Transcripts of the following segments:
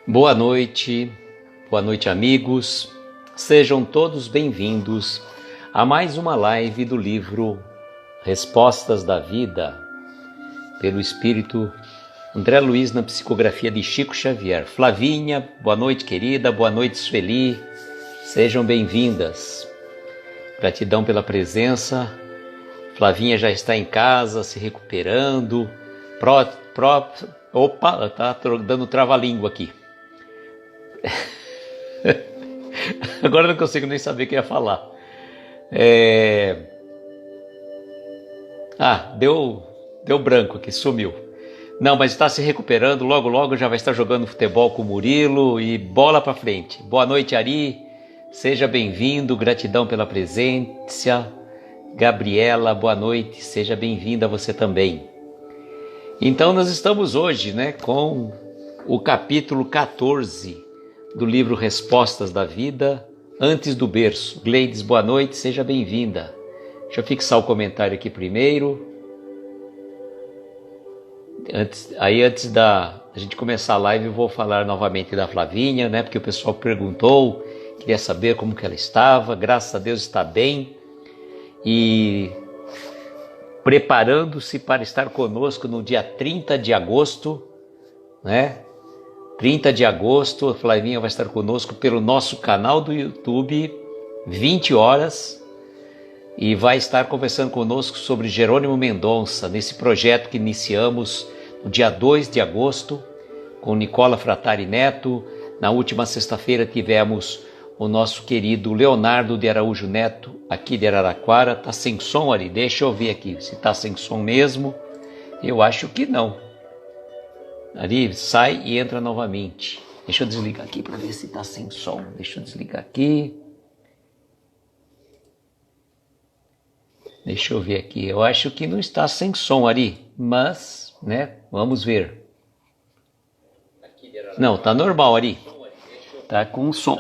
Boa noite amigos, sejam todos bem-vindos a mais uma live do livro Respostas da Vida, pelo Espírito André Luiz na psicografia de Chico Xavier. Flavinha, boa noite querida, boa noite Sueli, sejam bem-vindas. Gratidão pela presença. Flavinha já está em casa, se recuperando. Opa, tá dando trava-língua aqui. Agora não consigo nem saber o que ia falar. Deu branco aqui, sumiu. Não, mas está se recuperando, logo já vai estar jogando futebol com o Murilo e bola para frente. Boa noite, Ari, seja bem-vindo, gratidão pela presença. Gabriela, boa noite, seja bem-vinda você também. Então nós estamos hoje, com o capítulo 14 do livro Respostas da Vida, Antes do Berço. Gleides, boa noite, seja bem-vinda. Deixa eu fixar o comentário aqui primeiro. Antes da gente começar a live, eu vou falar novamente da Flavinha, porque o pessoal perguntou, queria saber como que ela estava. Graças a Deus está bem e preparando-se para estar conosco no dia 30 de agosto, 30 de agosto, a Flavinha vai estar conosco pelo nosso canal do YouTube, 20 horas, e vai estar conversando conosco sobre Jerônimo Mendonça, nesse projeto que iniciamos no dia 2 de agosto, com Nicola Fratari Neto. Na última sexta-feira tivemos o nosso querido Leonardo de Araújo Neto, aqui de Araraquara. Tá sem som ali? Deixa eu ver aqui se tá sem som mesmo. Eu acho que não. Ali, sai e entra novamente. Deixa eu desligar aqui para ver se está sem som. Deixa eu desligar aqui. Deixa eu ver aqui. Eu acho que não está sem som, Ari. Mas, vamos ver. Não, tá normal, Ari. Tá com som.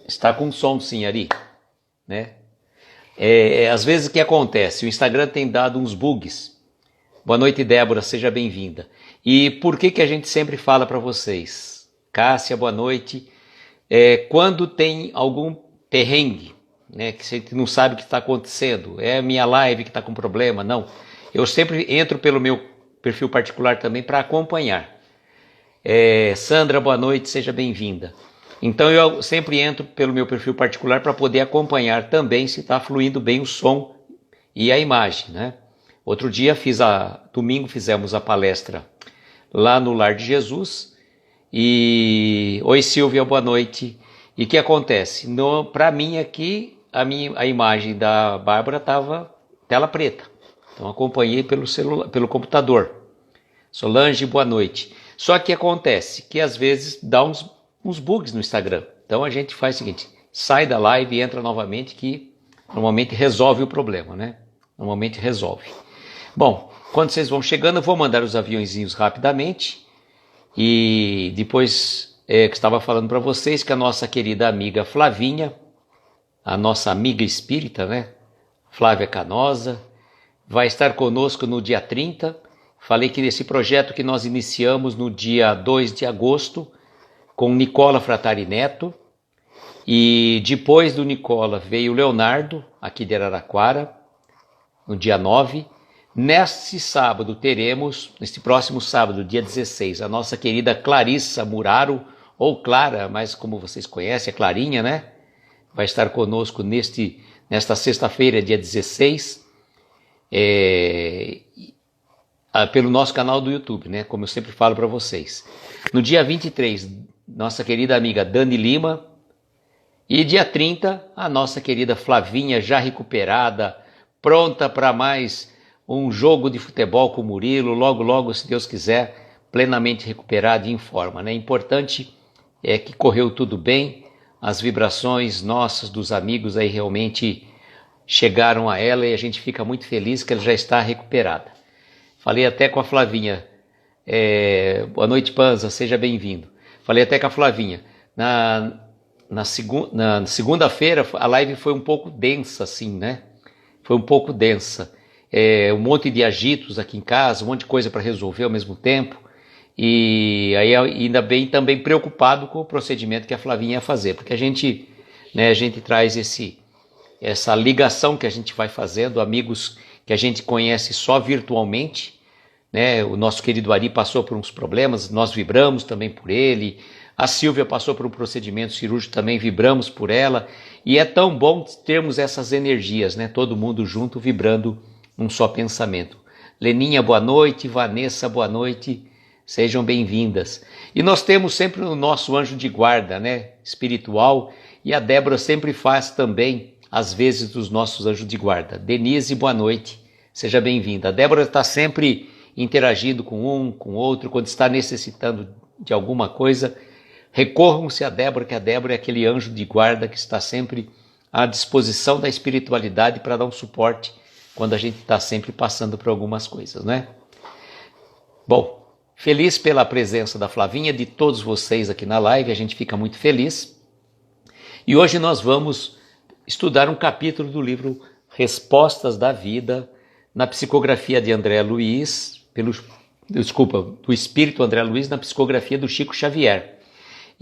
Está com som, sim, Ari. Às vezes o que acontece? O Instagram tem dado uns bugs. Boa noite, Débora. Seja bem-vinda. E por que a gente sempre fala para vocês? Cássia, boa noite. Quando tem algum perrengue, que você não sabe o que está acontecendo, é a minha live que está com problema, não. Eu sempre entro pelo meu perfil particular também para acompanhar. Sandra, boa noite, seja bem-vinda. Então eu sempre entro pelo meu perfil particular para poder acompanhar também se está fluindo bem o som e a imagem, Outro dia, domingo fizemos a palestra lá no Lar de Jesus. Oi Silvia, boa noite. E o que acontece? Para mim aqui, a imagem da Bárbara estava tela preta. Então acompanhei pelo celular, pelo computador. Solange, boa noite. Só que acontece que às vezes dá uns bugs no Instagram. Então a gente faz o seguinte, sai da live e entra novamente, que normalmente resolve o problema, Normalmente resolve. Bom, quando vocês vão chegando, eu vou mandar os aviãozinhos rapidamente. E depois que estava falando para vocês que a nossa querida amiga Flavinha, a nossa amiga espírita, Flávia Canosa, vai estar conosco no dia 30. Falei que nesse projeto que nós iniciamos no dia 2 de agosto, com Nicola Fratari Neto. E depois do Nicola veio o Leonardo, aqui de Araraquara, no dia 9. Neste sábado teremos, neste próximo sábado, dia 16, a nossa querida Clarissa Muraro, ou Clara, mas como vocês conhecem, é Clarinha, Vai estar conosco nesta sexta-feira, dia 16, pelo nosso canal do YouTube, Como eu sempre falo para vocês. No dia 23, nossa querida amiga Dani Lima. E dia 30, a nossa querida Flavinha, já recuperada, pronta para mais um jogo de futebol com o Murilo, logo, se Deus quiser, plenamente recuperado e em forma. Importante é que correu tudo bem, as vibrações nossas, dos amigos aí realmente chegaram a ela e a gente fica muito feliz que ela já está recuperada. Falei até com a Flavinha, boa noite Panza, seja bem-vindo. Falei até com a Flavinha, na segunda-feira a live foi um pouco densa assim, Foi um pouco densa. Um monte de agitos aqui em casa, um monte de coisa para resolver ao mesmo tempo. E aí ainda bem também preocupado com o procedimento que a Flavinha ia fazer, porque a gente traz essa ligação que a gente vai fazendo, amigos que a gente conhece só virtualmente, né? O nosso querido Ari passou por uns problemas, nós vibramos também por ele. A Silvia passou por um procedimento cirúrgico, também vibramos por ela. E é tão bom termos essas energias, né? Todo mundo junto vibrando num só pensamento. Leninha, boa noite. Vanessa, boa noite. Sejam bem-vindas. E nós temos sempre o nosso anjo de guarda, né? Espiritual. E a Débora sempre faz também, às vezes, dos nossos anjos de guarda. Denise, boa noite. Seja bem-vinda. A Débora está sempre interagindo com um, com outro, quando está necessitando de alguma coisa. Recorram-se a Débora, que a Débora é aquele anjo de guarda que está sempre à disposição da espiritualidade para dar um suporte quando a gente está sempre passando por algumas coisas, né? Bom, feliz pela presença da Flavinha, de todos vocês aqui na live, a gente fica muito feliz. E hoje nós vamos estudar um capítulo do livro Respostas da Vida, na psicografia de André Luiz, do Espírito André Luiz, na psicografia do Chico Xavier.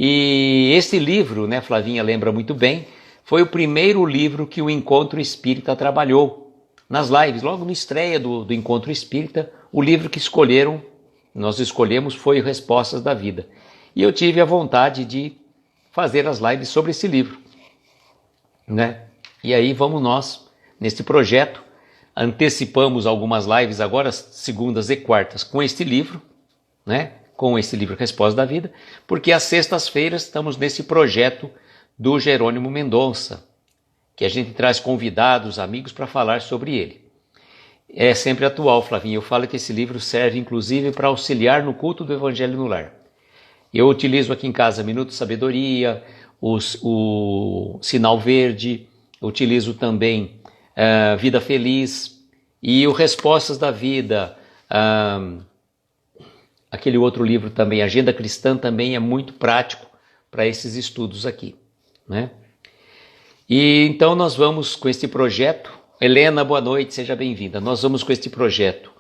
E esse livro, né, Flavinha lembra muito bem, foi o primeiro livro que o Encontro Espírita trabalhou nas lives. Logo na estreia do Encontro Espírita, o livro que nós escolhemos foi Respostas da Vida. E eu tive a vontade de fazer as lives sobre esse livro, né? E aí vamos nós, neste projeto, antecipamos algumas lives agora, segundas e quartas, com este livro, né? Com esse livro Respostas da Vida, porque às sextas-feiras estamos nesse projeto do Jerônimo Mendonça, que a gente traz convidados, amigos, para falar sobre ele. É sempre atual, Flavinha. Eu falo que esse livro serve, inclusive, para auxiliar no culto do Evangelho no Lar. Eu utilizo aqui em casa Minuto de Sabedoria, o Sinal Verde, utilizo também Vida Feliz e o Respostas da Vida. Aquele outro livro também, Agenda Cristã, também é muito prático para esses estudos aqui, né? E então nós vamos com este projeto. Helena, boa noite, seja bem-vinda. Nós vamos com este projeto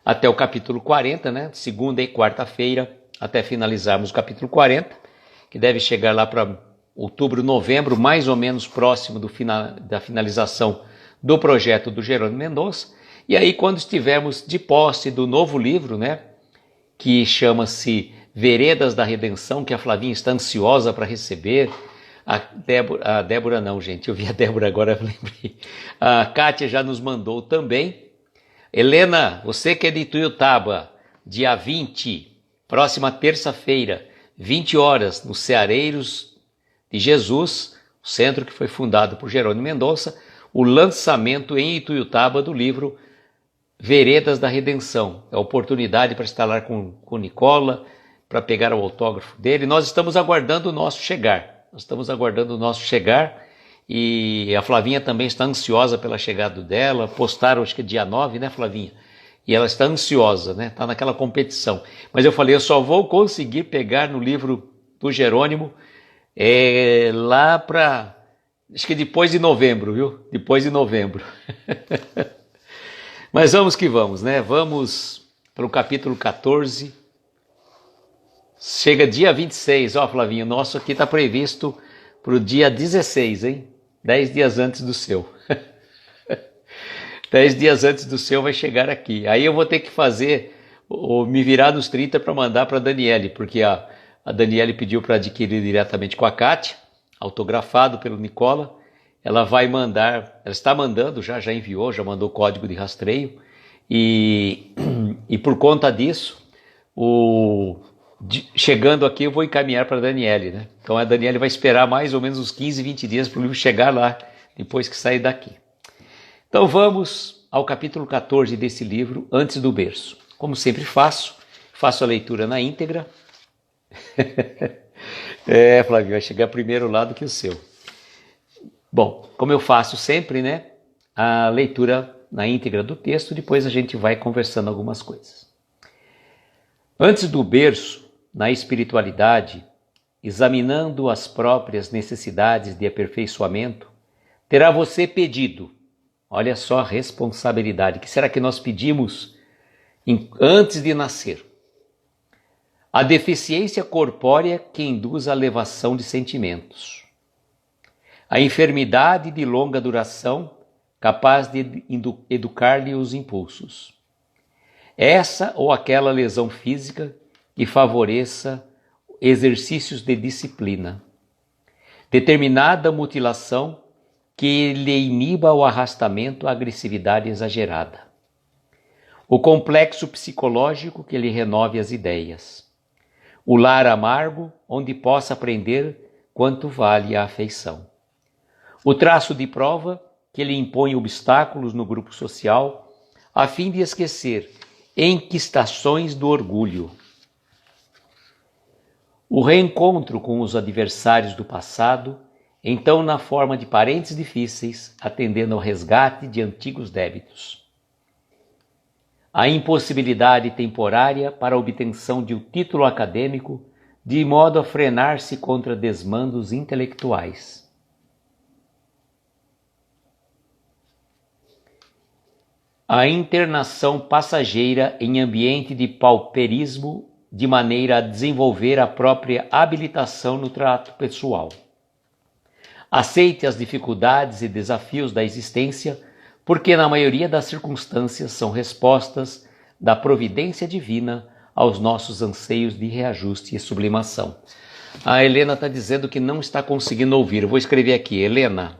até o capítulo 40, né? Segunda e quarta-feira, até finalizarmos o capítulo 40, que deve chegar lá para outubro, novembro, mais ou menos próximo da finalização do projeto do Jerônimo Mendonça. E aí, quando estivermos de posse do novo livro, né, que chama-se Veredas da Redenção, que a Flavinha está ansiosa para receber. A Débora não, gente, eu vi a Débora agora, eu lembrei. A Kátia já nos mandou também. Helena, você que é de Ituiutaba, dia 20, próxima terça-feira, 20 horas, no Ceareiros de Jesus, o centro que foi fundado por Jerônimo Mendonça, o lançamento em Ituiutaba do livro Veredas da Redenção. É a oportunidade para estar lá com o Nicola, para pegar o autógrafo dele. Nós estamos aguardando o nosso chegar. E a Flavinha também está ansiosa pela chegada dela. Postaram, acho que dia 9, né, Flavinha? E ela está ansiosa, né? Está naquela competição. Mas eu falei, eu só vou conseguir pegar no livro do Jerônimo lá para... acho que depois de novembro, viu? Depois de novembro. Mas vamos que vamos, né? Vamos para o capítulo 14. Chega dia 26, ó, Flavinho, nosso aqui está previsto para o dia 16, hein? 10 dias antes do seu. 10 dias antes do seu vai chegar aqui. Aí eu vou ter que me virar nos 30 para mandar para a Daniele, porque a Daniele pediu para adquirir diretamente com a Kátia, autografado pelo Nicola. Ela vai mandar, ela está mandando, já enviou, já mandou código de rastreio. E por conta disso, chegando aqui eu vou encaminhar para a Daniele, né? Então a Daniele vai esperar mais ou menos uns 15, 20 dias para o livro chegar lá, depois que sair daqui. Então vamos ao capítulo 14 desse livro, Antes do Berço. Como sempre faço a leitura na íntegra. Flávio, vai chegar primeiro lá do que o seu. Bom, como eu faço sempre, né? A leitura na íntegra do texto, depois a gente vai conversando algumas coisas. Antes do berço, na espiritualidade, examinando as próprias necessidades de aperfeiçoamento, terá você pedido, olha só a responsabilidade, que será que nós pedimos antes de nascer? A deficiência corpórea que induz a elevação de sentimentos. A enfermidade de longa duração, capaz de educar-lhe os impulsos. Essa ou aquela lesão física que favoreça exercícios de disciplina. Determinada mutilação que lhe iniba o arrastamento à agressividade exagerada. O complexo psicológico que lhe renove as ideias. O lar amargo onde possa aprender quanto vale a afeição. O traço de prova que lhe impõe obstáculos no grupo social, a fim de esquecer enquistações do orgulho. O reencontro com os adversários do passado, então na forma de parentes difíceis, atendendo ao resgate de antigos débitos. A impossibilidade temporária para a obtenção de um título acadêmico, de modo a frenar-se contra desmandos intelectuais. A internação passageira em ambiente de pauperismo, de maneira a desenvolver a própria habilitação no trato pessoal. Aceite as dificuldades e desafios da existência, porque na maioria das circunstâncias são respostas da providência divina aos nossos anseios de reajuste e sublimação. A Helena está dizendo que não está conseguindo ouvir. Eu vou escrever aqui, Helena,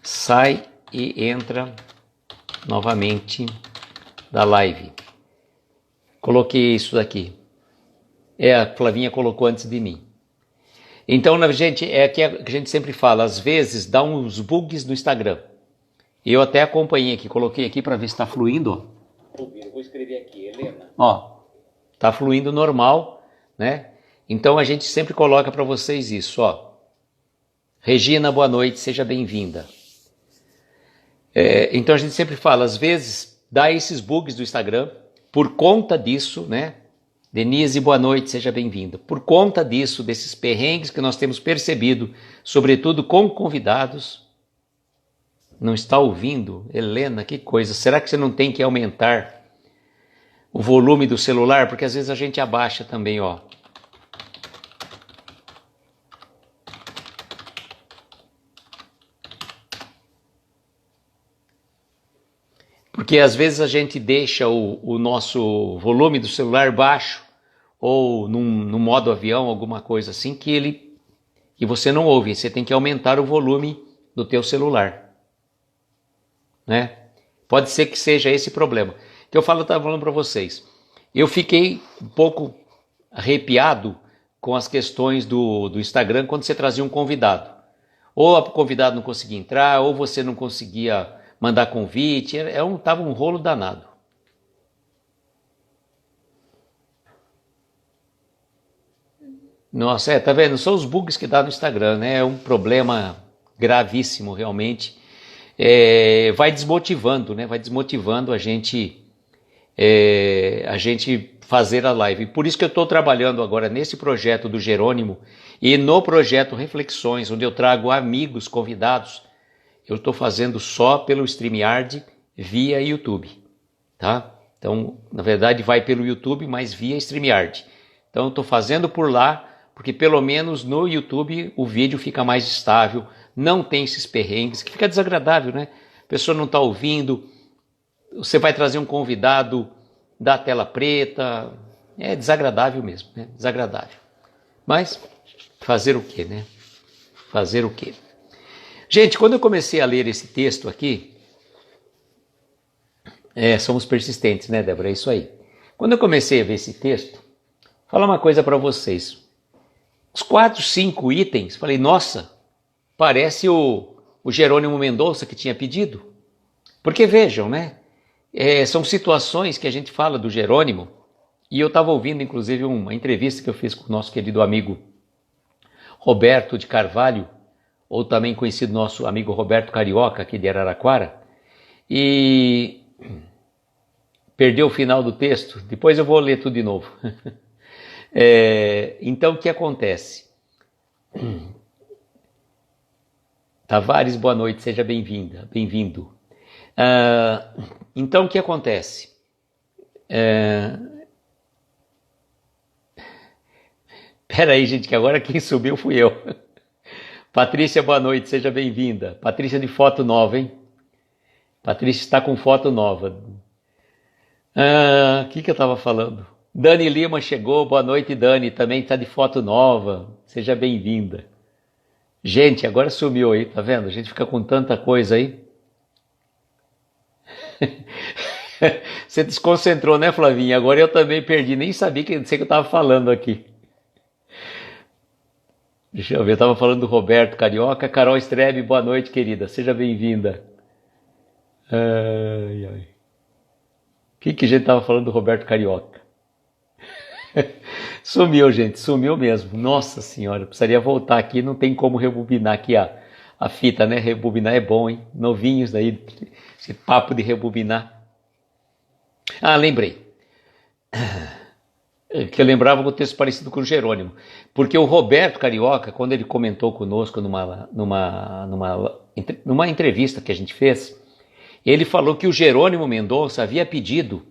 sai e entra novamente da live. Coloquei isso daqui. A Flavinha colocou antes de mim. Então, gente, é que a gente sempre fala, às vezes dá uns bugs no Instagram. Eu até acompanhei aqui, coloquei aqui para ver se está fluindo. Eu vou escrever aqui, Helena. Ó, está fluindo normal, né? Então a gente sempre coloca para vocês isso, ó. Regina, boa noite, seja bem-vinda. Então a gente sempre fala, às vezes dá esses bugs do Instagram, por conta disso, né? Denise, boa noite, seja bem-vinda. Por conta disso, desses perrengues que nós temos percebido, sobretudo com convidados, não está ouvindo? Helena, que coisa, será que você não tem que aumentar o volume do celular? Porque às vezes a gente abaixa também, ó. Porque às vezes a gente deixa o nosso volume do celular baixo, ou no modo avião, alguma coisa assim, que você não ouve. Você tem que aumentar o volume do teu celular, né? Pode ser que seja esse problema. Então eu estava falando para vocês. Eu fiquei um pouco arrepiado com as questões do Instagram quando você trazia um convidado. Ou o convidado não conseguia entrar, ou você não conseguia mandar convite. Tava um rolo danado. Nossa, tá vendo? São os bugs que dá no Instagram, né? É um problema gravíssimo, realmente. Vai desmotivando, né? Vai desmotivando a gente fazer a live. Por isso que eu estou trabalhando agora nesse projeto do Jerônimo e no projeto Reflexões, onde eu trago amigos convidados. Eu estou fazendo só pelo StreamYard via YouTube, tá? Então, na verdade, vai pelo YouTube, mas via StreamYard. Então, eu estou fazendo por lá, porque pelo menos no YouTube o vídeo fica mais estável, não tem esses perrengues, que fica desagradável, né? A pessoa não está ouvindo, você vai trazer um convidado da tela preta, é desagradável mesmo, né? Desagradável. Mas, fazer o quê, né? Fazer o quê? Gente, quando eu comecei a ler esse texto aqui, somos persistentes, né, Débora? É isso aí. Quando eu comecei a ver esse texto, vou falar uma coisa para vocês. Os 4, 5 itens, falei, nossa, parece o Jerônimo Mendonça que tinha pedido. Porque vejam, né? São situações que a gente fala do Jerônimo, e eu estava ouvindo, inclusive, uma entrevista que eu fiz com o nosso querido amigo Roberto de Carvalho, ou também conhecido nosso amigo Roberto Carioca, aqui de Araraquara, e perdeu o final do texto, depois eu vou ler tudo de novo. Então, o que acontece? Tavares, boa noite, seja bem-vinda, bem-vindo. Então, o que acontece? Pera aí, gente, que agora quem subiu fui eu. Patrícia, boa noite, seja bem-vinda. Patrícia de foto nova, hein? Patrícia está com foto nova. O que eu estava falando? Dani Lima chegou, boa noite, Dani, também está de foto nova. Seja bem-vinda. Gente, agora sumiu aí, tá vendo? A gente fica com tanta coisa aí. Você desconcentrou, né, Flavinha? Agora eu também perdi, nem sabia que eu estava falando aqui. Deixa eu ver, eu estava falando do Roberto Carioca. Carol Strebe, boa noite, querida, seja bem-vinda. Ai, ai. O que a gente estava falando do Roberto Carioca? Sumiu, gente, sumiu mesmo. Nossa senhora, precisaria voltar aqui, não tem como rebobinar aqui a fita, né? Rebobinar é bom, hein? Novinhos daí, esse papo de rebobinar. Ah, lembrei. Que eu lembrava um texto parecido com o Jerônimo. Porque o Roberto Carioca, quando ele comentou conosco numa entrevista que a gente fez, ele falou que o Jerônimo Mendonça havia pedido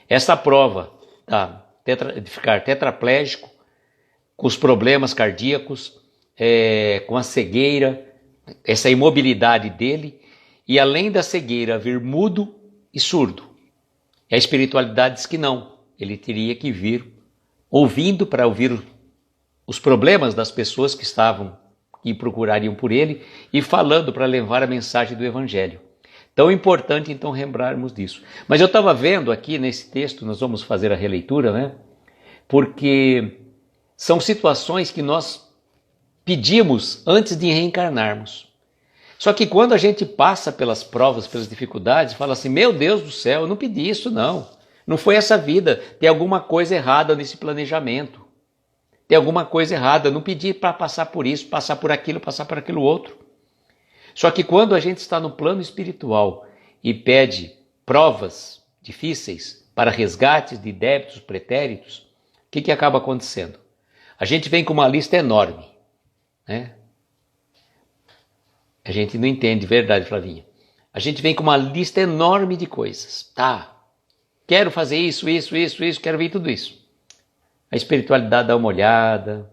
essa prova de ficar tetraplégico, com os problemas cardíacos, com a cegueira, essa imobilidade dele, e além da cegueira vir mudo e surdo. E a espiritualidade diz que não, ele teria que vir ouvindo para ouvir os problemas das pessoas que procurariam por ele e falando para levar a mensagem do Evangelho. Tão importante então lembrarmos disso. Mas eu estava vendo aqui nesse texto, nós vamos fazer a releitura, né? Porque são situações que nós pedimos antes de reencarnarmos. Só que quando a gente passa pelas provas, pelas dificuldades, fala assim, meu Deus do céu, eu não pedi isso não. Não foi essa vida, tem alguma coisa errada nesse planejamento. Tem alguma coisa errada, eu não pedi para passar por isso, passar por aquilo outro. Só que quando a gente está no plano espiritual e pede provas difíceis para resgates de débitos pretéritos, o que acaba acontecendo? A gente vem com uma lista enorme, né? A gente não entende, verdade, Flavinha? A gente vem com uma lista enorme de coisas. Tá, quero fazer isso, quero ver tudo isso. A espiritualidade dá uma olhada.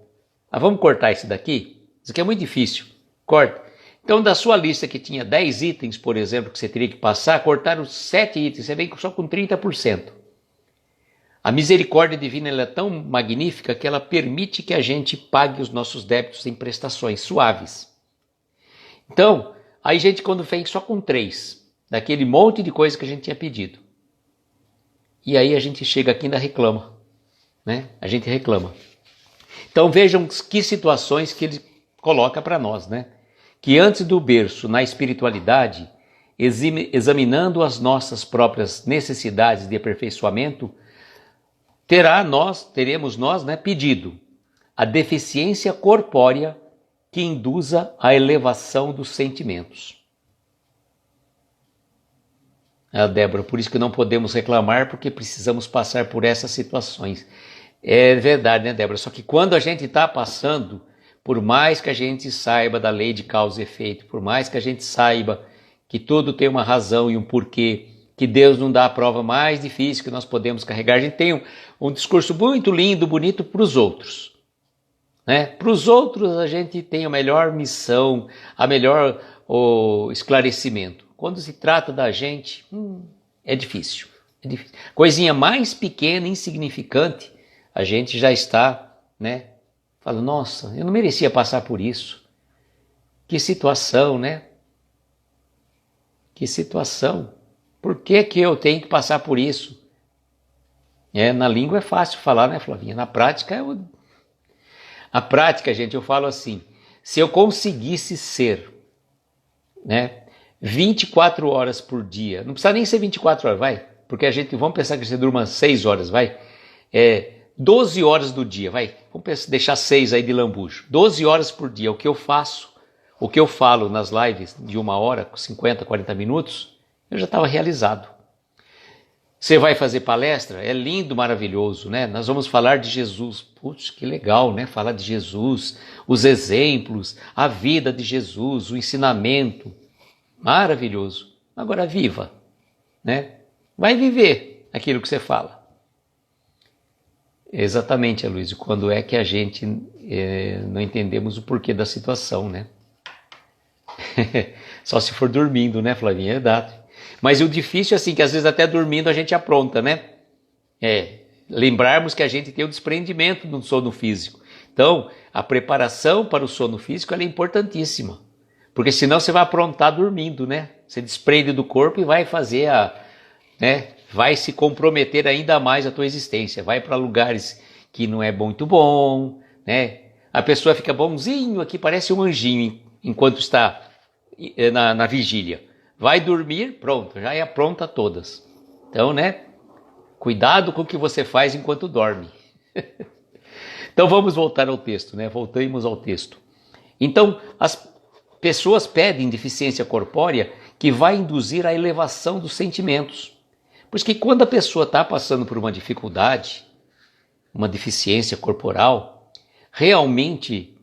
Vamos cortar isso daqui? Isso aqui é muito difícil. Corta. Então, da sua lista que tinha 10 itens, por exemplo, que você teria que passar, cortaram 7 itens, você vem só com 30%. A misericórdia divina ela é tão magnífica que ela permite que a gente pague os nossos débitos em prestações suaves. Então, aí a gente quando vem só com 3, daquele monte de coisa que a gente tinha pedido. E aí a gente chega aqui e ainda reclama, né? A gente reclama. Então vejam que situações que ele coloca para nós, né? Que antes do berço, na espiritualidade, examinando as nossas próprias necessidades de aperfeiçoamento, teremos nós, né, pedido a deficiência corpórea que induza a elevação dos sentimentos. Débora, por isso que não podemos reclamar, porque precisamos passar por essas situações. É verdade, né, Débora? Só que quando a gente está passando, por mais que a gente saiba da lei de causa e efeito, por mais que a gente saiba que tudo tem uma razão e um porquê, que Deus não dá a prova mais difícil que nós podemos carregar, a gente tem um discurso muito lindo, bonito para os outros. Né? Para os outros a gente tem a melhor missão, o esclarecimento. Quando se trata da gente, é difícil. Coisinha mais pequena, insignificante, a gente já está, né? Fala, nossa, eu não merecia passar por isso. Que situação, né? Que situação. Por que eu tenho que passar por isso? Na língua é fácil falar, né, Flavinha? Na prática A prática, gente, eu falo assim, se eu conseguisse ser, né, 24 horas por dia, não precisa nem ser 24 horas, vai, porque vamos pensar que você durma 6 horas, vai, 12 horas do dia, vai, vamos deixar 6 aí de lambujo, 12 horas por dia, o que eu faço, o que eu falo nas lives de 1 hora, 50, 40 minutos, eu já estava realizado. Você vai fazer palestra? É lindo, maravilhoso, né? Nós vamos falar de Jesus. Putz, que legal, né? Falar de Jesus, os exemplos, a vida de Jesus, o ensinamento. Maravilhoso. Agora viva, né? Vai viver aquilo que você fala. Exatamente, Aloysio, quando é que a gente não entendemos o porquê da situação, né? Só se for dormindo, né, Flavinha? É verdade. Mas o difícil é assim, que às vezes até dormindo a gente apronta, né? Lembrarmos que a gente tem o desprendimento do sono físico. Então, a preparação para o sono físico ela é importantíssima. Porque senão você vai aprontar dormindo, né? Você desprende do corpo e vai fazer né? Vai se comprometer ainda mais a tua existência. Vai para lugares que não é muito bom, né? A pessoa fica bonzinho aqui, parece um anjinho enquanto está na vigília. Vai dormir, pronto, já é apronta todas. Então, né? Cuidado com o que você faz enquanto dorme. Então vamos voltar ao texto, né? Voltamos ao texto. Então, as pessoas pedem deficiência corpórea que vai induzir a elevação dos sentimentos. Porque quando a pessoa está passando por uma dificuldade, uma deficiência corporal, realmente,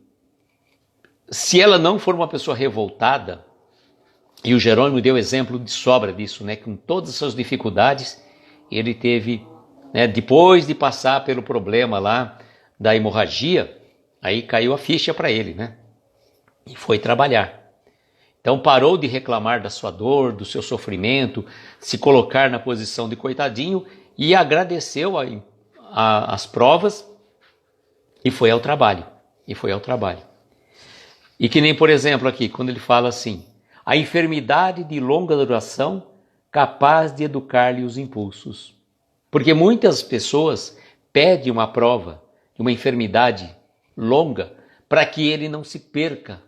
se ela não for uma pessoa revoltada, e o Jerônimo deu exemplo de sobra disso, né? Com todas as suas dificuldades, ele teve, né, depois de passar pelo problema lá da hemorragia, aí caiu a ficha para ele, né? E foi trabalhar. Então parou de reclamar da sua dor, do seu sofrimento, se colocar na posição de coitadinho e agradeceu as provas e foi ao trabalho. E que nem, por exemplo, aqui, quando ele fala assim, a enfermidade de longa duração capaz de educar-lhe os impulsos. Porque muitas pessoas pedem uma prova de uma enfermidade longa para que ele não se perca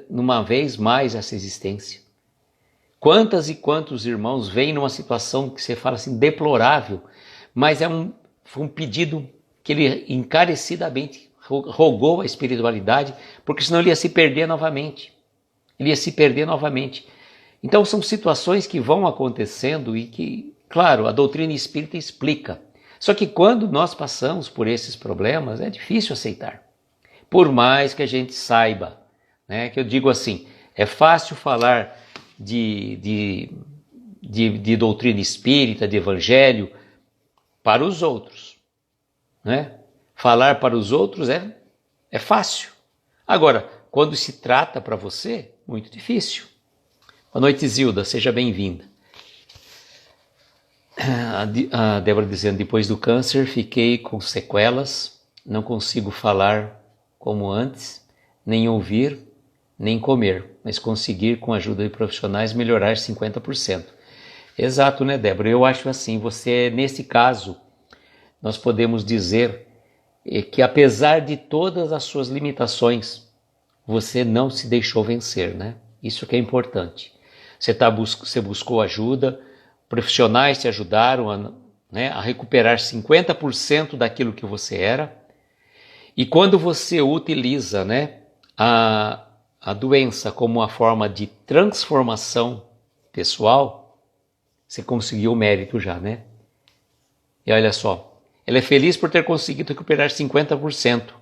numa vez mais essa existência. Quantas e quantos irmãos vêm numa situação que você fala assim, deplorável, mas foi um pedido que ele encarecidamente rogou a espiritualidade, porque senão ele ia se perder novamente. Então são situações que vão acontecendo e que, claro, a doutrina espírita explica. Só que quando nós passamos por esses problemas, é difícil aceitar. Por mais que a gente saiba, né, que eu digo assim, é fácil falar de doutrina espírita, de evangelho, para os outros. Né? Falar para os outros é fácil. Agora, quando se trata para você, muito difícil. Boa noite, Zilda, seja bem-vinda. A Débora dizendo, depois do câncer fiquei com sequelas, não consigo falar como antes, nem ouvir, nem comer, mas conseguir com a ajuda de profissionais melhorar 50%. Exato, né, Débora? Eu acho assim, nesse caso, nós podemos dizer que apesar de todas as suas limitações, você não se deixou vencer, né? Isso que é importante. Você buscou ajuda, profissionais te ajudaram a recuperar 50% daquilo que você era. E quando você utiliza, né, a doença como uma forma de transformação pessoal, você conseguiu o mérito já, né? E olha só, ela é feliz por ter conseguido recuperar 50%.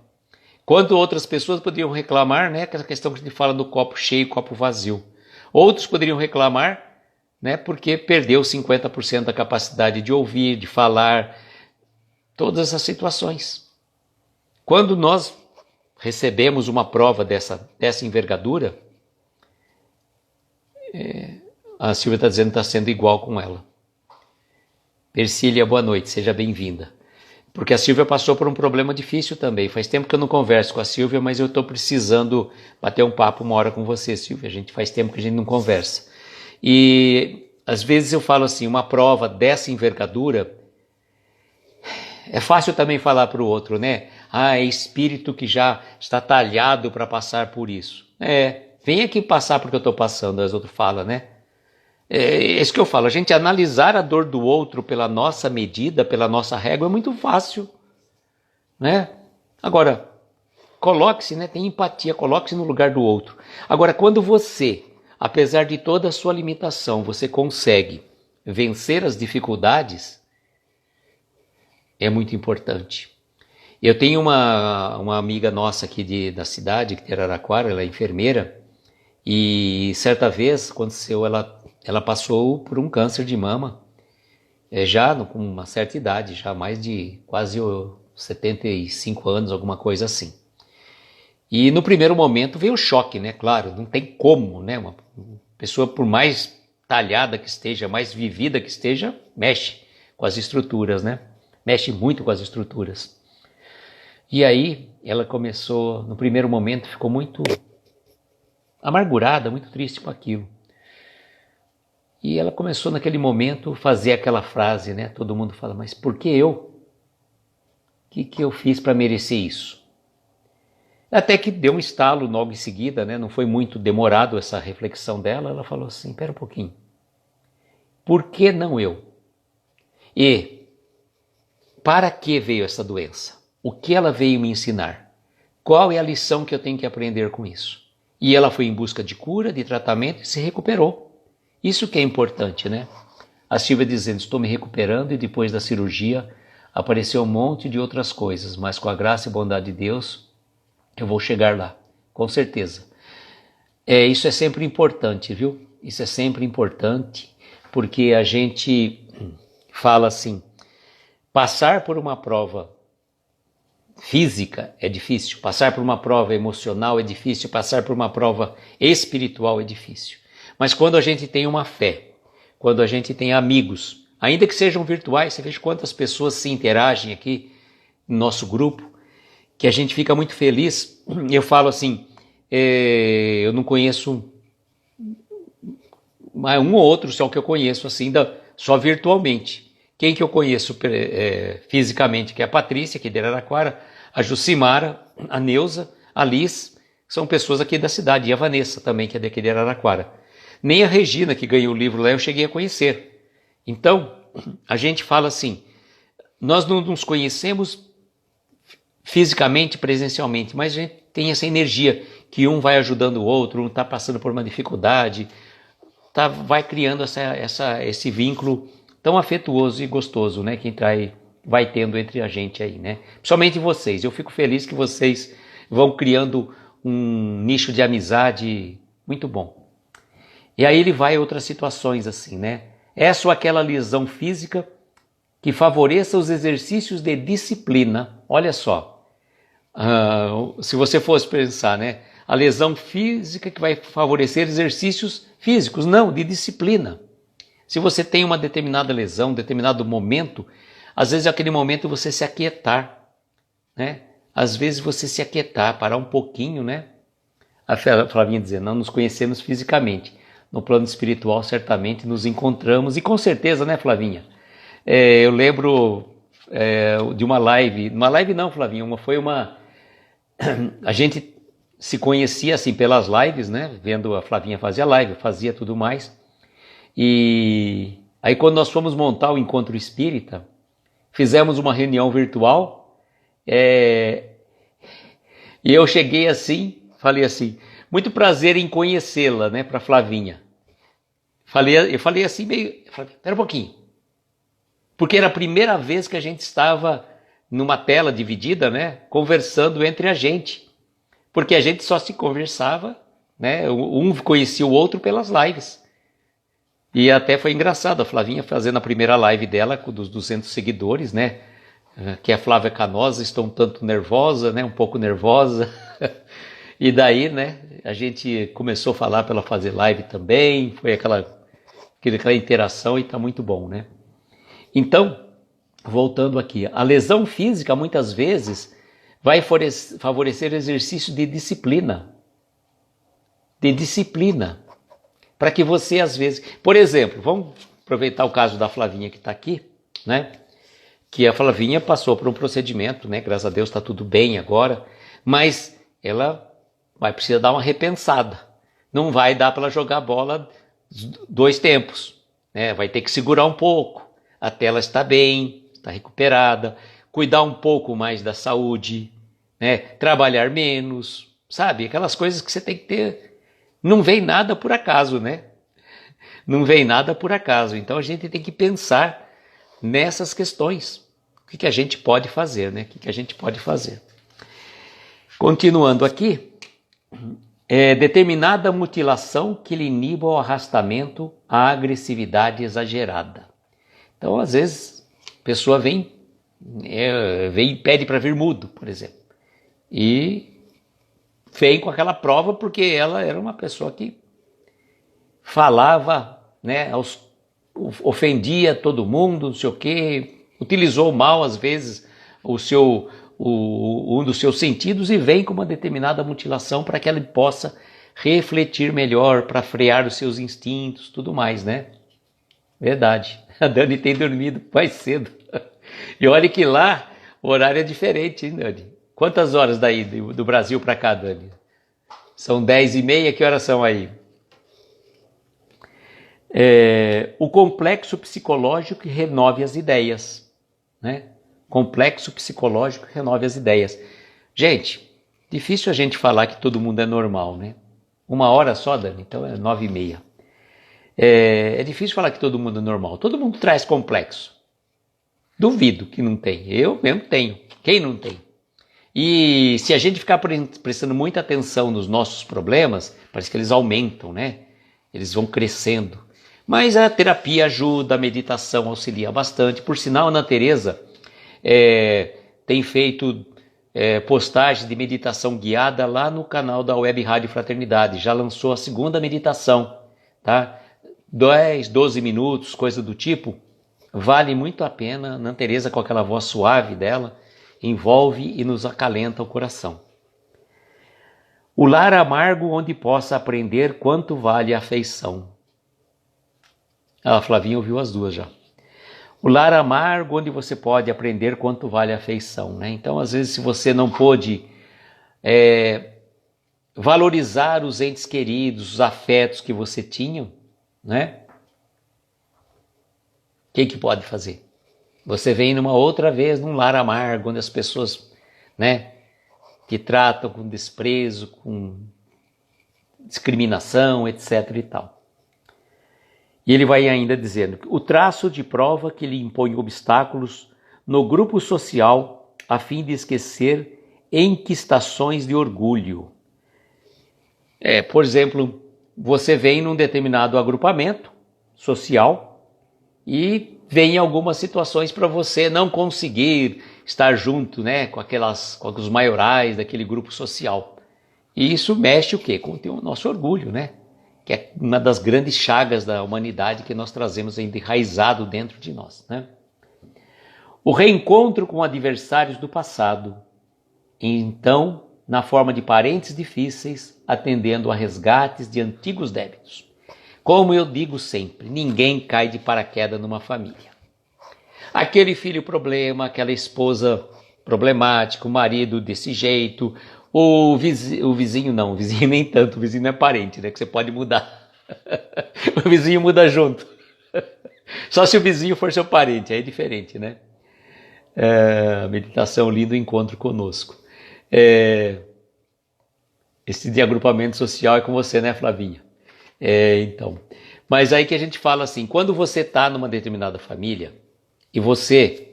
Quando outras pessoas poderiam reclamar, né, aquela questão que a gente fala do copo cheio e copo vazio. Outros poderiam reclamar, né, porque perdeu 50% da capacidade de ouvir, de falar, todas essas situações. Quando nós recebemos uma prova dessa envergadura, a Silvia está dizendo que está sendo igual com ela. Persília, boa noite, seja bem-vinda. Porque a Silvia passou por um problema difícil também. Faz tempo que eu não converso com a Silvia, mas eu estou precisando bater um papo uma hora com você, Silvia. Faz tempo que a gente não conversa. E às vezes eu falo assim, uma prova dessa envergadura, é fácil também falar para o outro, né? É espírito que já está talhado para passar por isso. Vem aqui passar porque eu estou passando, as outras falam, né? É isso que eu falo, a gente analisar a dor do outro pela nossa medida, pela nossa régua, é muito fácil, né? Agora, coloque-se, né? Tem empatia, coloque-se no lugar do outro. Agora, quando você, apesar de toda a sua limitação, você consegue vencer as dificuldades, é muito importante. Eu tenho uma amiga nossa aqui da cidade, que é Araraquara, ela é enfermeira, e certa vez aconteceu, ela passou por um câncer de mama, já com uma certa idade, já mais de quase 75 anos, alguma coisa assim. E no primeiro momento veio o choque, né? Claro, não tem como, né? Uma pessoa, por mais talhada que esteja, mais vivida que esteja, mexe com as estruturas, né? Mexe muito com as estruturas. E aí ela começou, no primeiro momento, ficou muito amargurada, muito triste com aquilo. E ela começou naquele momento a fazer aquela frase, né? Todo mundo fala, mas por que eu? O que eu fiz para merecer isso? Até que deu um estalo logo em seguida, né? Não foi muito demorado essa reflexão dela. Ela falou assim, espera um pouquinho. Por que não eu? E para que veio essa doença? O que ela veio me ensinar? Qual é a lição que eu tenho que aprender com isso? E ela foi em busca de cura, de tratamento e se recuperou. Isso que é importante, né? A Silvia dizendo, estou me recuperando e depois da cirurgia apareceu um monte de outras coisas, mas com a graça e bondade de Deus eu vou chegar lá, com certeza. Isso é sempre importante, viu? Isso é sempre importante, porque a gente fala assim, passar por uma prova física é difícil, passar por uma prova emocional é difícil, passar por uma prova espiritual é difícil. Mas quando a gente tem uma fé, quando a gente tem amigos, ainda que sejam virtuais, você veja quantas pessoas se interagem aqui no nosso grupo, que a gente fica muito feliz. Eu falo assim, eu não conheço um ou outro só que eu conheço assim, só virtualmente. Quem que eu conheço fisicamente, que é a Patrícia, aqui de Araraquara, a Jucimara, a Neuza, a Liz, são pessoas aqui da cidade, e a Vanessa também, que é daqui de Araraquara. Nem a Regina, que ganhou o livro lá, eu cheguei a conhecer. Então, a gente fala assim, nós não nos conhecemos fisicamente, presencialmente, mas a gente tem essa energia que um vai ajudando o outro, um está passando por uma dificuldade, vai criando esse vínculo tão afetuoso e gostoso, né, que vai tendo entre a gente aí, né? Principalmente vocês. Eu fico feliz que vocês vão criando um nicho de amizade muito bom. E aí ele vai a outras situações assim, né? Essa ou aquela lesão física que favoreça os exercícios de disciplina. Olha só, se você fosse pensar, né? A lesão física que vai favorecer exercícios físicos, não, de disciplina. Se você tem uma determinada lesão, um determinado momento, às vezes é aquele momento você se aquietar, né? Às vezes você se aquietar, parar um pouquinho, né? A Flavinha dizendo, não nos conhecemos fisicamente. No plano espiritual, certamente nos encontramos, e com certeza, né, Flavinha? Eu lembro de uma live não, Flavinha, a gente se conhecia assim pelas lives, né? Vendo a Flavinha fazia live, fazia tudo mais. E aí quando nós fomos montar o encontro espírita, fizemos uma reunião virtual, e eu cheguei assim, falei assim, muito prazer em conhecê-la, né, para Flavinha. Eu falei assim espera um pouquinho, porque era a primeira vez que a gente estava numa tela dividida, né, conversando entre a gente, porque a gente só se conversava, né, um conhecia o outro pelas lives. E até foi engraçado a Flavinha fazendo a primeira live dela com dos 200 seguidores, né, que a Flávia Canosa, estou um tanto nervosa, né, um pouco nervosa. E daí, né, a gente começou a falar para ela fazer live também, foi aquela interação e está muito bom, né? Então, voltando aqui, a lesão física muitas vezes vai favorecer exercício de disciplina. Para que você às vezes, por exemplo, vamos aproveitar o caso da Flavinha que está aqui, né? Que a Flavinha passou por um procedimento, né? Graças a Deus está tudo bem agora, mas ela vai precisar dar uma repensada. Não vai dar para ela jogar bola 2 tempos, né? Vai ter que segurar um pouco até ela estar bem, estar recuperada, cuidar um pouco mais da saúde, né? Trabalhar menos, sabe? Aquelas coisas que você tem que ter. Não vem nada por acaso, né? Não vem nada por acaso. Então a gente tem que pensar nessas questões. O que a gente pode fazer, né? O que a gente pode fazer? Continuando aqui, determinada mutilação que lhe iniba o arrastamento à agressividade exagerada. Então, às vezes, a pessoa vem Vem e pede para vir mudo, por exemplo. E vem com aquela prova porque ela era uma pessoa que falava, né, ofendia todo mundo, não sei o quê, utilizou mal às vezes um dos seus sentidos e vem com uma determinada mutilação para que ela possa refletir melhor, para frear os seus instintos, tudo mais, né? Verdade. A Dani tem dormido mais cedo. E olha que lá o horário é diferente, hein, Dani? Quantas horas daí do Brasil para cá, Dani? São 10h30, que horas são aí? O complexo psicológico que renove as ideias, né? Complexo psicológico que renove as ideias. Gente, difícil a gente falar que todo mundo é normal, né? 1 hora só, Dani, então é 9h30. É difícil falar que todo mundo é normal. Todo mundo traz complexo. Duvido que não tem. Eu mesmo tenho. Quem não tem? E se a gente ficar prestando muita atenção nos nossos problemas, parece que eles aumentam, né? Eles vão crescendo. Mas a terapia ajuda, a meditação auxilia bastante. Por sinal, a Ana Teresa tem feito postagens de meditação guiada lá no canal da Web Rádio Fraternidade. Já lançou a 2ª meditação, tá? 10, 12 minutos, coisa do tipo. Vale muito a pena. Ana Teresa, com aquela voz suave dela, envolve e nos acalenta o coração. O lar amargo onde possa aprender quanto vale a afeição. A Flavinha ouviu as duas já. O lar amargo onde você pode aprender quanto vale a afeição, né? Então, às vezes, se você não pôde valorizar os entes queridos, os afetos que você tinha, né? O que pode fazer? Você vem numa outra vez num lar amargo, onde as pessoas, né, te tratam com desprezo, com discriminação, etc. e tal. E ele vai ainda dizendo: o traço de prova que lhe impõe obstáculos no grupo social a fim de esquecer enquistações de orgulho. Por exemplo, você vem num determinado agrupamento social e vem algumas situações para você não conseguir estar junto, né, com os maiorais daquele grupo social. E isso mexe o quê? Com o nosso orgulho, né? Que é uma das grandes chagas da humanidade que nós trazemos ainda enraizado dentro de nós, né? O reencontro com adversários do passado, então, na forma de parentes difíceis, atendendo a resgates de antigos débitos. Como eu digo sempre, ninguém cai de paraquedas numa família. Aquele filho problema, aquela esposa problemática, o marido desse jeito, o vizinho não, o vizinho nem tanto, o vizinho não é parente, né, que você pode mudar. O vizinho muda junto. Só se o vizinho for seu parente, aí é diferente, né? Meditação linda, encontro conosco. Esse de agrupamento social é com você, né, Flavinha? Então. Mas aí que a gente fala assim, quando você está numa determinada família e você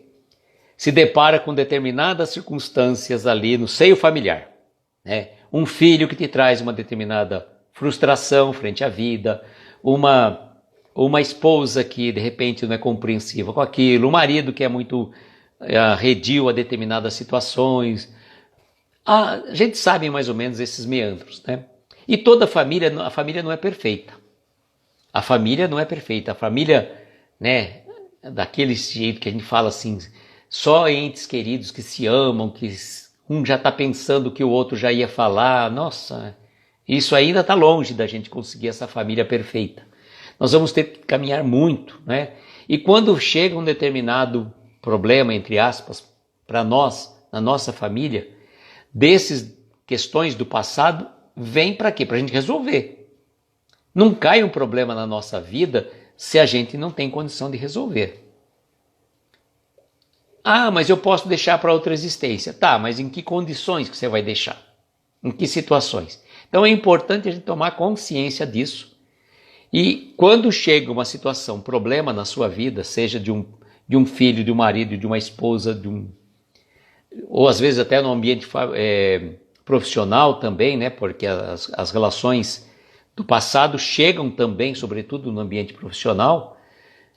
se depara com determinadas circunstâncias ali no seio familiar, né? Um filho que te traz uma determinada frustração frente à vida, uma esposa que de repente não é compreensiva com aquilo, um marido que é muito arredio a determinadas situações. A gente sabe mais ou menos esses meandros, né? E toda a família não é perfeita. A família não é perfeita. A família, né, daquele jeito que a gente fala assim, só entes queridos que se amam, que um já está pensando que o outro já ia falar. Nossa, isso ainda está longe da gente conseguir essa família perfeita. Nós vamos ter que caminhar muito, né? E quando chega um determinado problema, entre aspas, para nós, na nossa família, dessas questões do passado, vem para quê? Para a gente resolver. Não cai um problema na nossa vida se a gente não tem condição de resolver. Ah, mas eu posso deixar para outra existência. Tá, mas em que condições que você vai deixar? Em que situações? Então é importante a gente tomar consciência disso. E quando chega uma situação, um problema na sua vida, seja de um filho, de um marido, de uma esposa, ou às vezes até no ambiente profissional também, né? Porque as relações do passado chegam também, sobretudo no ambiente profissional,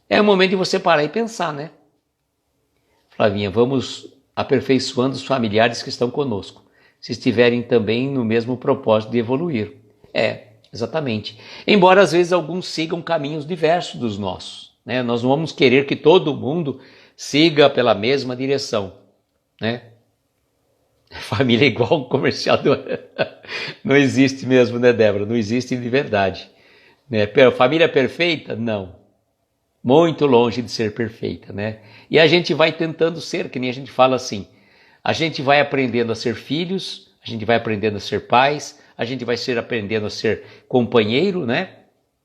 é o momento de você parar e pensar, né? Flavinha, vamos aperfeiçoando os familiares que estão conosco, se estiverem também no mesmo propósito de evoluir. Exatamente. Embora às vezes alguns sigam caminhos diversos dos nossos, né? Nós não vamos querer que todo mundo siga pela mesma direção, né? Família é igual um comercial não existe mesmo, né, Débora? Não existe de verdade, né? Família perfeita? Não. Muito longe de ser perfeita, né? E a gente vai tentando ser, que nem a gente fala assim, a gente vai aprendendo a ser filhos, a gente vai aprendendo a ser pais, a gente vai aprendendo a ser companheiro, né?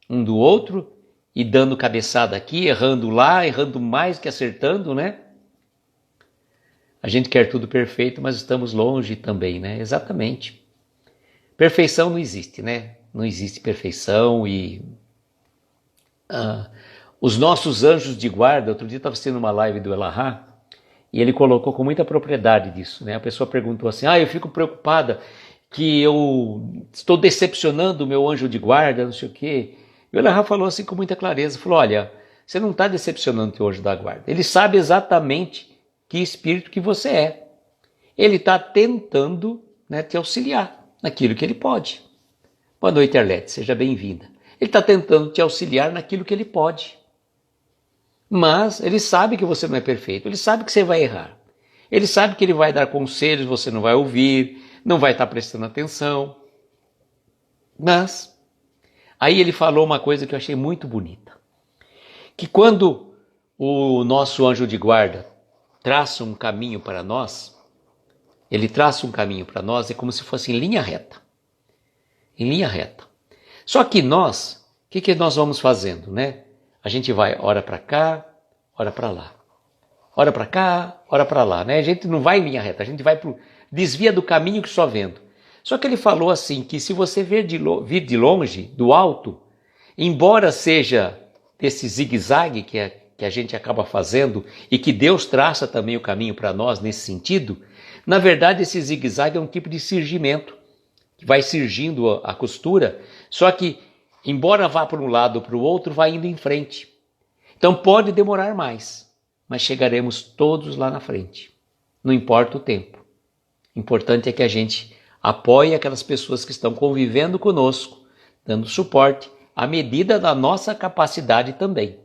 Um do outro, e dando cabeçada aqui, errando lá, errando mais que acertando, né? A gente quer tudo perfeito, mas estamos longe também, né? Exatamente. Perfeição não existe, né? Não existe perfeição e... os nossos anjos de guarda, outro dia eu estava assistindo uma live do Elahá, e ele colocou com muita propriedade disso, né? A pessoa perguntou assim, eu fico preocupada que eu estou decepcionando o meu anjo de guarda, não sei o quê. E o Elahá falou assim com muita clareza, falou, olha, você não está decepcionando o teu anjo da guarda, ele sabe exatamente que espírito que você é. Ele está tentando, né, te auxiliar naquilo que ele pode. Boa noite, Arlete, seja bem-vinda. Ele está tentando te auxiliar naquilo que ele pode. Mas ele sabe que você não é perfeito, ele sabe que você vai errar. Ele sabe que ele vai dar conselhos, você não vai ouvir, não vai estar prestando atenção. Mas, aí ele falou uma coisa que eu achei muito bonita. Que quando o nosso anjo de guarda traça um caminho para nós, ele traça um caminho para nós, é como se fosse em linha reta. Em linha reta. Só que nós, o que nós vamos fazendo, né? A gente vai ora para cá, ora para lá. Ora para cá, ora para lá, né? A gente não vai em linha reta, a gente vai desvia do caminho que só vendo. Só que ele falou assim, que se você vir de longe, do alto, embora seja esse zigue-zague que a gente acaba fazendo e que Deus traça também o caminho para nós nesse sentido, na verdade esse zigue-zague é um tipo de cirgimento, que vai cirgindo a costura, só que embora vá para um lado ou para o outro, vai indo em frente. Então pode demorar mais, mas chegaremos todos lá na frente. Não importa o tempo. O importante é que a gente apoie aquelas pessoas que estão convivendo conosco, dando suporte à medida da nossa capacidade também,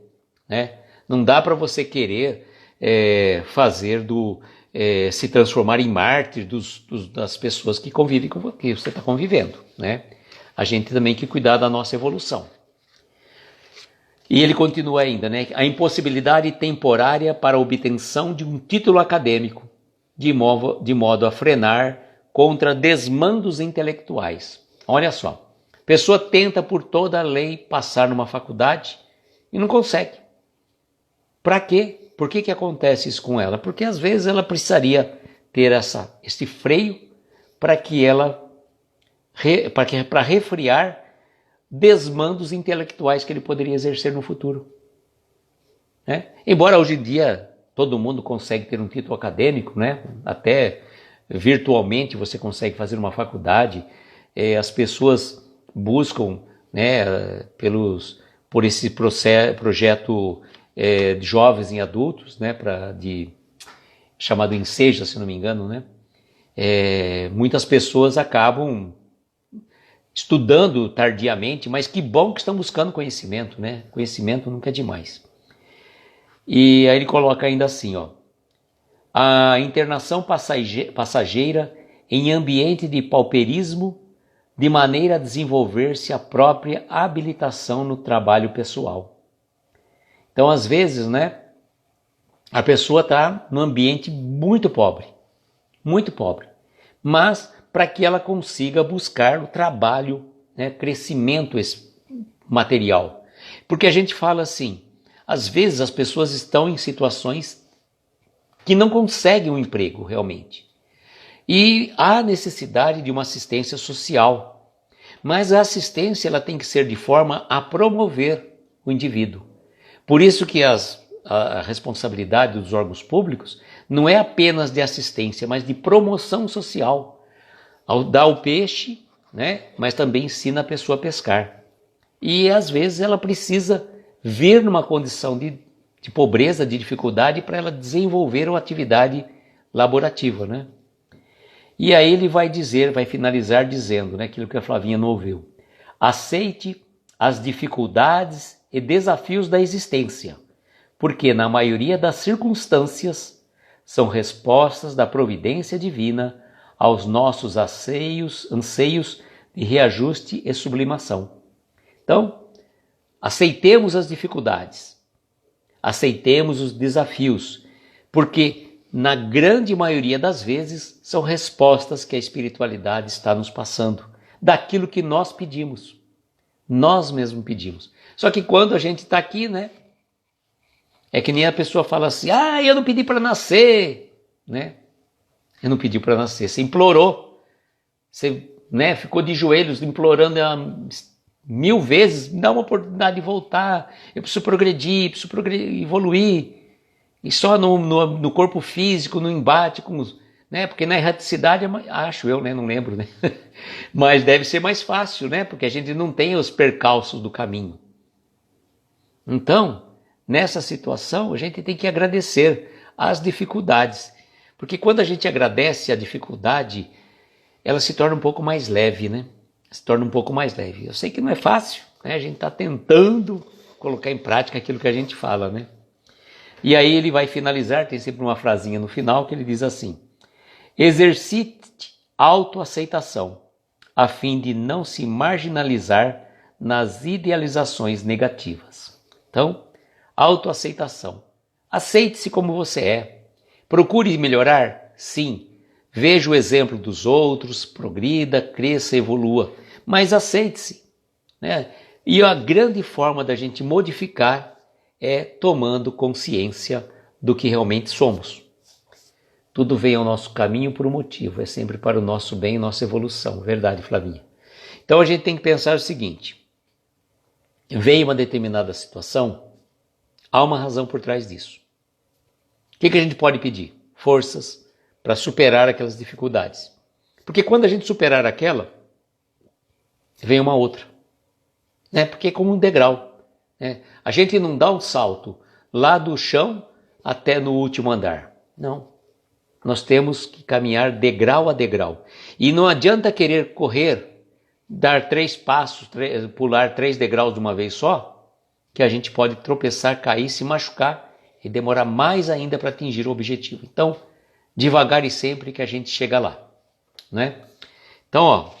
né? Não dá para você querer se transformar em mártir das pessoas que convivem com você, que você está convivendo, né? A gente também tem que cuidar da nossa evolução. E ele continua ainda, né? A impossibilidade temporária para a obtenção de um título acadêmico, de modo a frenar contra desmandos intelectuais. Olha só, a pessoa tenta por toda a lei passar numa faculdade e não consegue. Para quê? Por que acontece isso com ela? Porque às vezes ela precisaria ter esse freio para que ela para refriar desmandos intelectuais que ele poderia exercer no futuro. Né? Embora hoje em dia todo mundo consegue ter um título acadêmico, né? Até virtualmente você consegue fazer uma faculdade, as pessoas buscam, né, por esse projeto de jovens e adultos, né, chamado Enseja, se não me engano, né? Muitas pessoas acabam estudando tardiamente, mas que bom que estão buscando conhecimento, né? Conhecimento nunca é demais. E aí ele coloca ainda assim, ó, a internação passageira em ambiente de pauperismo, de maneira a desenvolver-se a própria habilitação no trabalho pessoal. Então, às vezes, né, a pessoa está num ambiente muito pobre, mas para que ela consiga buscar o trabalho, né, crescimento material. Porque a gente fala assim, às vezes as pessoas estão em situações que não conseguem um emprego realmente. E há necessidade de uma assistência social. Mas a assistência ela tem que ser de forma a promover o indivíduo. Por isso que a responsabilidade dos órgãos públicos não é apenas de assistência, mas de promoção social. Dá o peixe, né, mas também ensina a pessoa a pescar. E às vezes ela precisa vir numa condição de de pobreza, de dificuldade, para ela desenvolver uma atividade laborativa, né? E aí ele vai finalizar dizendo, né, aquilo que a Flavinha não ouviu. Aceite as dificuldades e desafios da existência, porque na maioria das circunstâncias são respostas da providência divina aos nossos anseios de reajuste e sublimação. Então, aceitemos as dificuldades, aceitemos os desafios, porque na grande maioria das vezes são respostas que a espiritualidade está nos passando, daquilo que nós pedimos. Nós mesmos pedimos. Só que quando a gente está aqui, né? É que nem a pessoa fala assim, eu não pedi para nascer, né? Eu não pedi para nascer, você implorou, você, né, ficou de joelhos implorando 1000 vezes, me dá uma oportunidade de voltar, eu preciso progredir, evoluir, e só no corpo físico, no embate com os... Né? Porque na erraticidade, acho eu, né? Não lembro, né? Mas deve ser mais fácil, né? Porque a gente não tem os percalços do caminho. Então, nessa situação, a gente tem que agradecer as dificuldades. Porque quando a gente agradece a dificuldade, ela se torna um pouco mais leve, né? Se torna um pouco mais leve. Eu sei que não é fácil, né? A gente está tentando colocar em prática aquilo que a gente fala, né? E aí ele vai finalizar, tem sempre uma frasinha no final que ele diz assim: exercite autoaceitação, a fim de não se marginalizar nas idealizações negativas. Então, autoaceitação. Aceite-se como você é. Procure melhorar? Sim. Veja o exemplo dos outros, progrida, cresça, evolua. Mas aceite-se, né? E a grande forma da gente modificar é tomando consciência do que realmente somos. Tudo vem ao nosso caminho por um motivo, é sempre para o nosso bem e nossa evolução. Verdade, Flavinha? Então a gente tem que pensar o seguinte: veio uma determinada situação, há uma razão por trás disso. O que a gente pode pedir? Forças para superar aquelas dificuldades. Porque quando a gente superar aquela, vem uma outra. Né? Porque é como um degrau. Né? A gente não dá um salto lá do chão até no último andar. Não. Nós temos que caminhar degrau a degrau. E não adianta querer correr, dar 3 passos, pular 3 degraus de uma vez só, que a gente pode tropeçar, cair, se machucar e demorar mais ainda para atingir o objetivo. Então, devagar e sempre que a gente chega lá. Né? Então,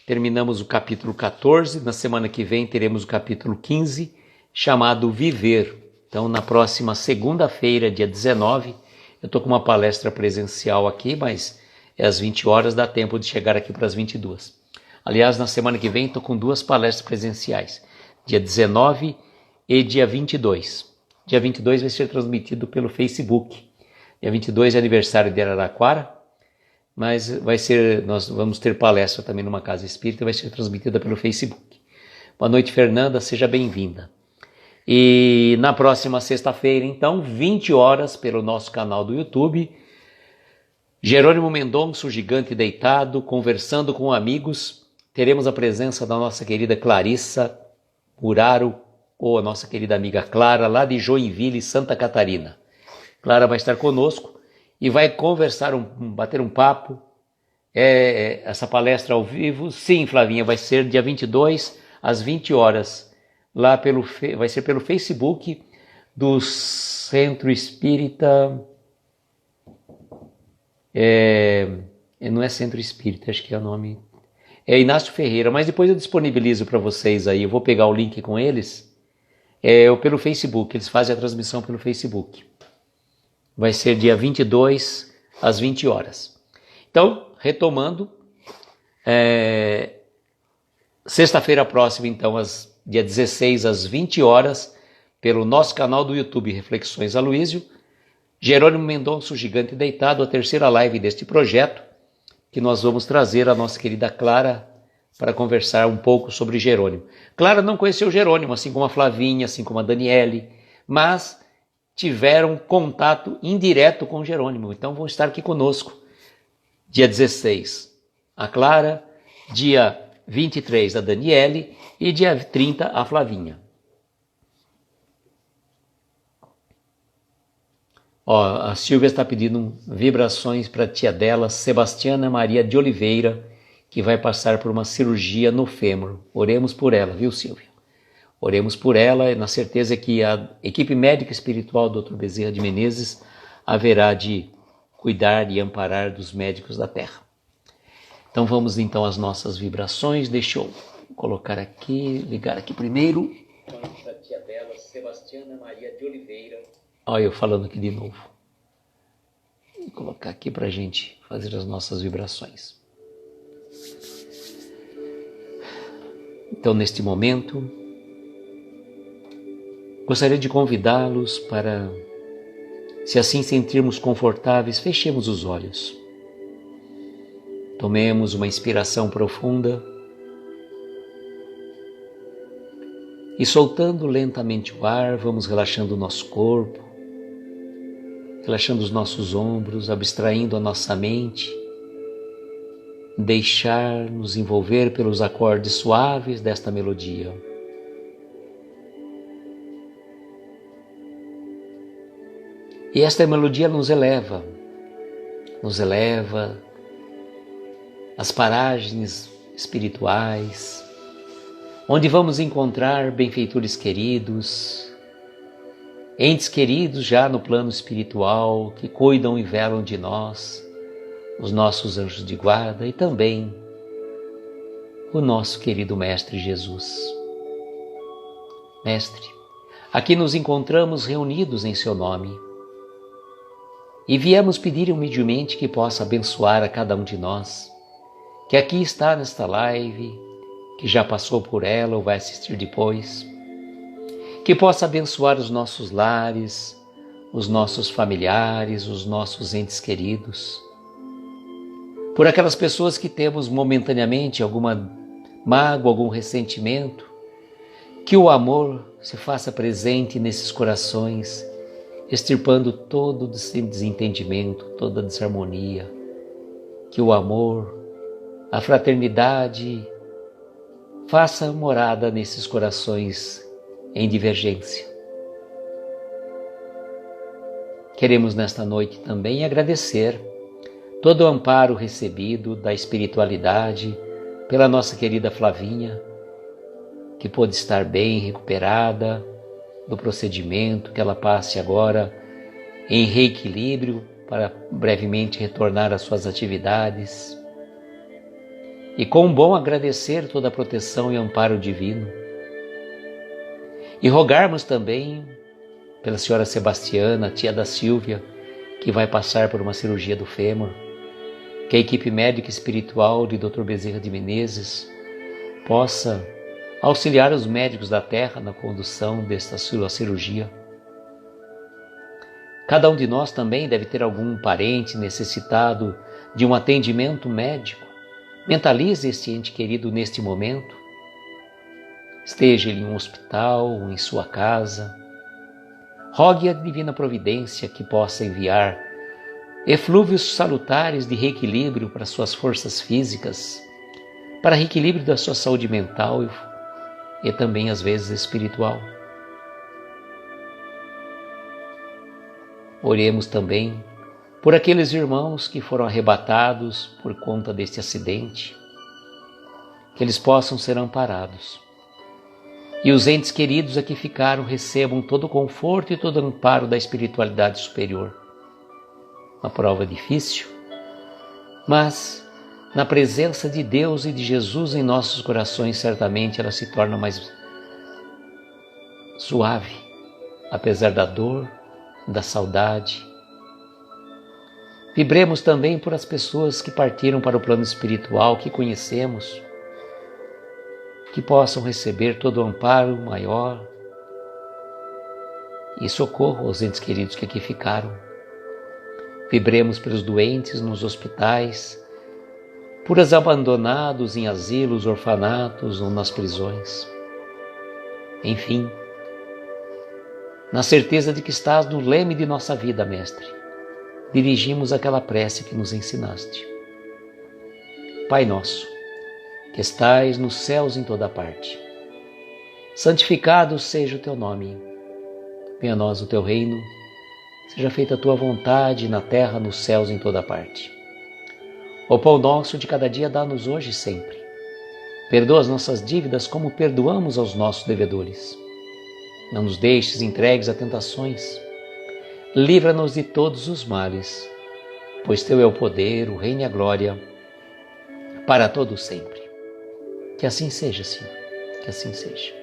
terminamos o capítulo 14, na semana que vem teremos o capítulo 15, chamado Viver. Então, na próxima segunda-feira, dia 19, eu estou com uma palestra presencial aqui, mas é às 20 horas, dá tempo de chegar aqui para as 22. Aliás, na semana que vem estou com 2 palestras presenciais, dia 19 e dia 22. Dia 22 vai ser transmitido pelo Facebook. Dia 22 é aniversário de Araraquara, mas nós vamos ter palestra também numa casa espírita e vai ser transmitida pelo Facebook. Boa noite, Fernanda, seja bem-vinda. E na próxima sexta-feira, então, 20 horas, pelo nosso canal do YouTube, Jerônimo Mendonça, o gigante deitado, conversando com amigos, teremos a presença da nossa querida Clarissa Muraro, ou a nossa querida amiga Clara, lá de Joinville, Santa Catarina. Clara vai estar conosco e vai conversar, bater um papo. Essa palestra ao vivo, sim, Flavinha, vai ser dia 22, às 20 horas. Lá vai ser pelo Facebook do Centro Espírita, não é Centro Espírita, acho que é o nome, é Inácio Ferreira, mas depois eu disponibilizo para vocês aí, eu vou pegar o link com eles, pelo Facebook, eles fazem a transmissão pelo Facebook. Vai ser dia 22, às 20 horas. Então, retomando, sexta-feira próxima, então, dia 16, às 20 horas, pelo nosso canal do YouTube Reflexões Aloísio, Jerônimo Mendonça, o gigante deitado, a terceira live deste projeto, que nós vamos trazer a nossa querida Clara para conversar um pouco sobre Jerônimo. Clara não conheceu Jerônimo, assim como a Flavinha, assim como a Daniele, mas tiveram contato indireto com Jerônimo, então vão estar aqui conosco. Dia 16, a Clara, dia 23, a Daniele, e dia 30, a Flavinha. Ó, a Silvia está pedindo vibrações para a tia dela, Sebastiana Maria de Oliveira, que vai passar por uma cirurgia no fêmur. Oremos por ela, viu, Silvia? Oremos por ela, na certeza que a equipe médica espiritual do Dr. Bezerra de Menezes haverá de cuidar e amparar dos médicos da Terra. Então vamos então às nossas vibrações. Deixa eu colocar aqui, ligar aqui primeiro. A tia dela, Sebastiana Maria de Oliveira. Olha eu falando aqui de novo. Vou colocar aqui para a gente fazer as nossas vibrações. Então, neste momento, gostaria de convidá-los para, se assim sentirmos confortáveis, fechemos os olhos. Tomemos uma inspiração profunda e, soltando lentamente o ar, vamos relaxando o nosso corpo, relaxando os nossos ombros, abstraindo a nossa mente, deixar-nos envolver pelos acordes suaves desta melodia. E esta melodia nos eleva às paragens espirituais, onde vamos encontrar benfeitores queridos, entes queridos já no plano espiritual, que cuidam e velam de nós, os nossos anjos de guarda e também o nosso querido Mestre Jesus. Mestre, aqui nos encontramos reunidos em seu nome e viemos pedir humildemente que possa abençoar a cada um de nós, que aqui está nesta live, que já passou por ela ou vai assistir depois, que possa abençoar os nossos lares, os nossos familiares, os nossos entes queridos, por aquelas pessoas que temos momentaneamente alguma mágoa, algum ressentimento, que o amor se faça presente nesses corações, extirpando todo desentendimento, toda desarmonia, que o amor, a fraternidade, faça morada nesses corações em divergência. Queremos nesta noite também agradecer todo o amparo recebido da espiritualidade pela nossa querida Flavinha, que pôde estar bem recuperada do procedimento, que ela passe agora em reequilíbrio para brevemente retornar às suas atividades. E com bom agradecer toda a proteção e amparo divino. E rogarmos também pela senhora Sebastiana, tia da Silvia, que vai passar por uma cirurgia do fêmur, que a equipe médica espiritual de Dr. Bezerra de Menezes possa auxiliar os médicos da Terra na condução desta sua cirurgia. Cada um de nós também deve ter algum parente necessitado de um atendimento médico. Mentalize este ente querido neste momento. Esteja ele em um hospital ou em sua casa. Rogue a divina providência que possa enviar eflúvios salutares de reequilíbrio para suas forças físicas, para reequilíbrio da sua saúde mental e também às vezes espiritual. Oremos também por aqueles irmãos que foram arrebatados por conta deste acidente, que eles possam ser amparados. E os entes queridos aqui ficaram recebam todo o conforto e todo o amparo da espiritualidade superior. Uma prova difícil, mas na presença de Deus e de Jesus em nossos corações, certamente ela se torna mais suave, apesar da dor, da saudade. Vibremos também por as pessoas que partiram para o plano espiritual, que conhecemos, que possam receber todo o amparo maior e socorro aos entes queridos que aqui ficaram. Vibremos pelos doentes nos hospitais, por os abandonados em asilos, orfanatos ou nas prisões. Enfim, na certeza de que estás no leme de nossa vida, Mestre, dirigimos aquela prece que nos ensinaste. Pai nosso, que estais nos céus em toda parte, santificado seja o teu nome. Venha a nós o teu reino, Seja feita a tua vontade na terra, nos céus, em toda parte. O pão nosso de cada dia dá-nos hoje e sempre. Perdoa as nossas dívidas como perdoamos aos nossos devedores. Não nos deixes entregues a tentações. Livra-nos de todos os males, pois teu é o poder, o reino e a glória, para todos sempre. Que assim seja, Senhor, que assim seja.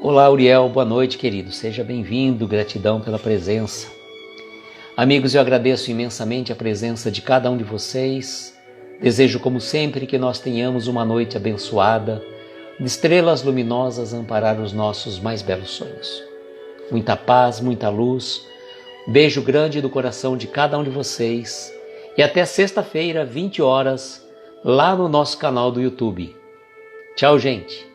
Olá, Uriel, boa noite, querido. Seja bem-vindo, gratidão pela presença. Amigos, eu agradeço imensamente a presença de cada um de vocês. Desejo, como sempre, que nós tenhamos uma noite abençoada, de estrelas luminosas amparar os nossos mais belos sonhos. Muita paz, muita luz. Beijo grande do coração de cada um de vocês. E até sexta-feira, 20 horas, lá no nosso canal do YouTube. Tchau, gente!